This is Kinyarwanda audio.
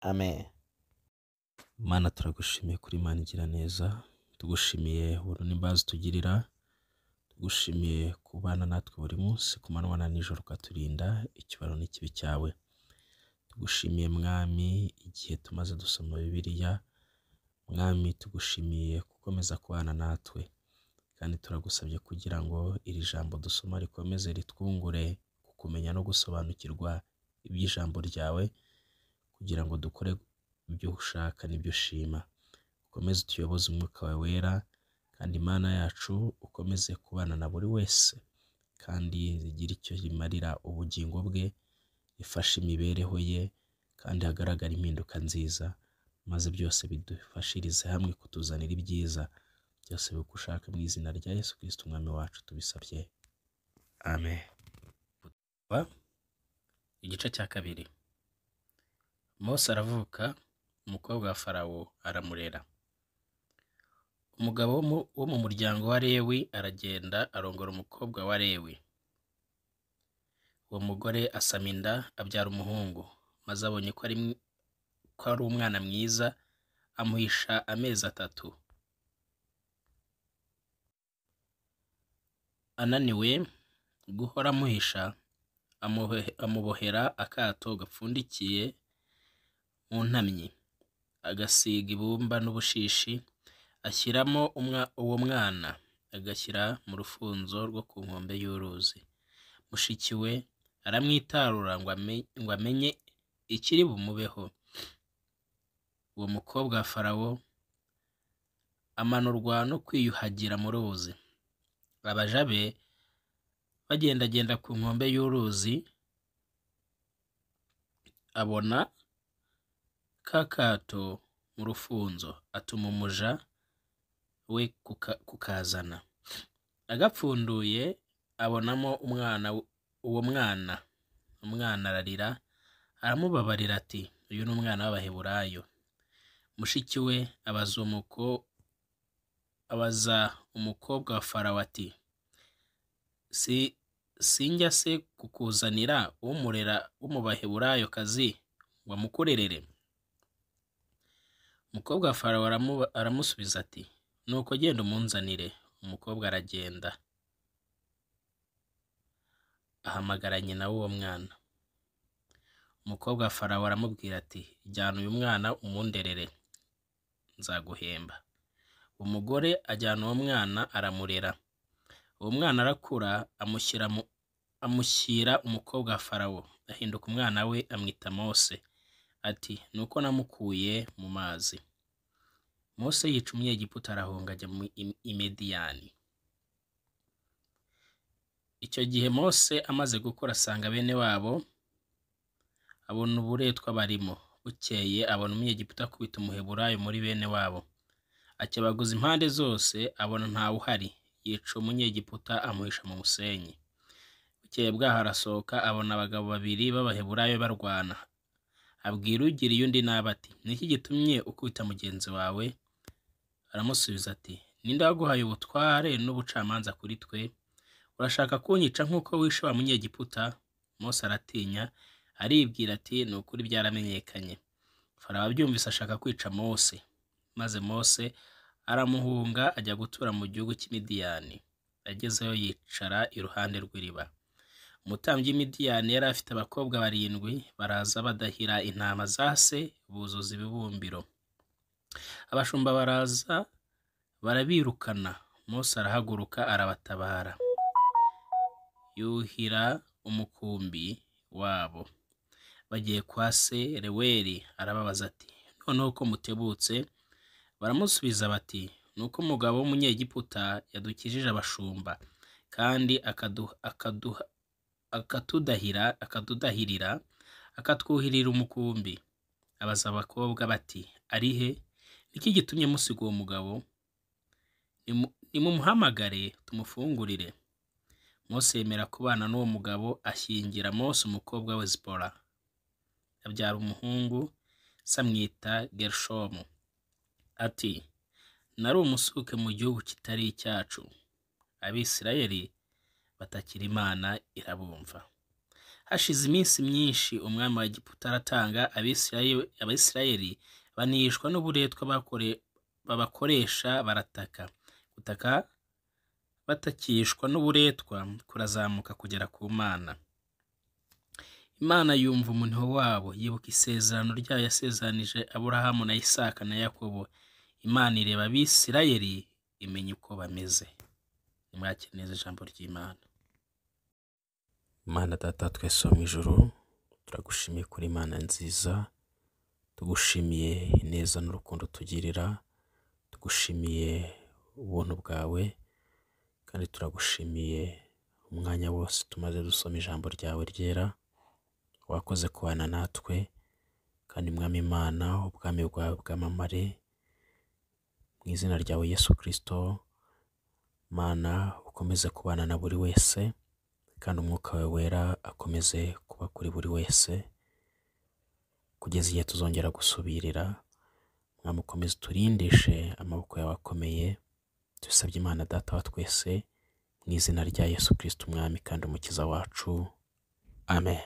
Amen. Mana turagushimiye kuri Imana igira neza, tugushimiye ubuntu n'imbabazi tugirira, tugushimiye kubana natwe buri munsi ku manywa na nijoro ukaturinda ikibaro n'ikibi cyawe. Tugushimiye mwami igihe tumaze dusoma Bibiliya, mwami tugushimiye gukomeza kubana natwe, kandi turagusabye kugira ngo iri jambo dusoma rikomeze ritwungure kumenya no gusobanukirwa iby'ijambo ryawe, kugira ngo dukore ibyo ushaka n'ibyo ushima. Ukomeze utuyoboze umwuka wawe wera, kandi Imana yacu ukomeze kubana na buri wese, kandi zigire icyo rimarira ubugingo bwe, rifashe imibereho ye, kandi hagaragara impinduka nziza, maze byose bidufashirize hamwe kutuzanira ibyiza. Byose biko ushaka mu izina rya Yesu Kristo umwami wacu tubisabye. Amen. Igice cya kabiri. Mose aravuka, umukobwa wa Farawo aramurera. Umugabo wo mu muryango wa Lewi aragenda arongora umukobwa wa Lewi. Uwo mugore asama inda abyara umuhungu, maze abonye ko ari umwana mwiza, amuhisha amezi 3. Ananiwe guhora amuhisha, amubohera akato gapfundikiye mu ntamyi, agasiga ibumba n'ubushishi, ashyiramo uwo mwana, agashyira mu rufunzo rwo ku nkombe y'uruzi. Mushiki we aramwitarura ngo amenye ikiri bumubeho. Uwo mukobwa wa Farawo amanurwa no kwiyuhagira mu ruzi. Abaja be bagendagenda ku nkombe y'uruzi, abona kakato mu rufunzo, atuma umuja we kukazana. Agapfunduye abonamo umwana ararira, aramubabarira ati, uyu ni umwana w'Abaheburayo. Mushiki we abaza umukobwa wa Farawo ati, sinjya se kukuzanira umurera mu Baheburayo kazi ngo amukurerere? Umukobwa wa Farawo aramusubiza ati, nuko genda umunzanire. Umukobwa aragenda ahamagara nyina w'uwo mwana. Umukobwa wa Farawo aramubwira ati, jyana uyu mwana umunderere, nzaguhemba. Umugore ajyana uwo mwana aramurera. Uwo mwana arakura, amushyira umukobwa wa Farawo, ahinduka umwana we, amwita Mose, ati, nuko namukuye mu mazi. Mose yica Umunyegiputa arahunga ajya i Mediyani. Icyo gihe Mose amaze gukura asanga bene wabo, abona uburetwa barimo. Bukeye abona Umunyegiputa akubita Umuheburayo muri bene wabo, akebaguza impande zose, abona ntawe uhari, yica Umunyegiputa amuhisha mu musenyi. Bukeye bwaho arasohoka, abona abagabo 2 b'Abaheburayo barwana. Abwira ugiriye undi nabi ati, niki gitumye ukubita mugenzi wawe? Aramusubiza ati, ninde waguhaye ubutware n'ubucamanza kuri twe? Urashaka kunyica nk'uko wishe wa Munyegiputa? Mose aratinya, aribwira ati, ni ukuri byaramenyekanye. Farawo abyumvise ashaka kwica Mose, maze Mose aramuhunga ajya gutura mu gihugu cy'Imidiyani. Agezeyo yicara iruhande rw'iriba. Umutambyi w'Imidiyani yari afite abakobwa 7, baraza badahira intama za se, buzuza ibibumbiro. Abashumba baraza barabirukana. Mose arahaguruka arabatabara, yuhira umukumbi wabo. Bagiye kwa se Reweli arababaza ati, noneho ko mutebutse? Baramusubiza bati, nuko umugabo w'Umunyegiputa yadukijije abashumba, kandi akatudahirira, akatwuhirira umukumbi. Abaza abakobwa bati, ari he? Niki gitumye musiga uwo mugabo? Nimumuhamagare tumufungurire. Mose yemera kubana n'uwo mugabo, ashyingira Mose umukobwa we Zipora. Abyara umuhungu, samwita Gershomu. Ati, nari umusuke mu gihugu kitari icyacu, Abisirayeli batakira Imana irabumva. Hashize iminsi myinshi umwami wa Egiputa aratanga, Abisirayeli banishwa n'uburetwa babakoresha barataka. Gutaka batakishwa n'uburetwa kurazamuka kugera ku Mana. Imana yumva umuniho wabo, yibuka isezerano ryayo yasezeranije Aburahamu na Isaka na Yakobo. Imana ireba Abisirayeli imenya uko bameze. Nimwakire neza ijambo ry'Imana. Mana Data twese wo mu ijuru, turagushimiye kuri Imana nziza, tugushimiye ineza n'urukundo tugirira, tugushimiye ubuntu bwawe, kandi turagushimiye umwanya wose tumaze dusoma ijambo ryawe ryera. Wakoze kubana natwe, kandi Mwami Imana ubwami bwawe bwamamare mu izina ryawe Yesu Kristo. Mana ukomeze kubana na buri wese, kandi umwuka wawe wera akomeze kuba kuri buri wese kugeza igihe tuzongera gusubirira. Mwami ukomeze turindishe amaboko yawe akomeye, tubisabye Imana Data wa twese mu izina rya Yesu Kristo umwami kandi umukiza wacu. Amen.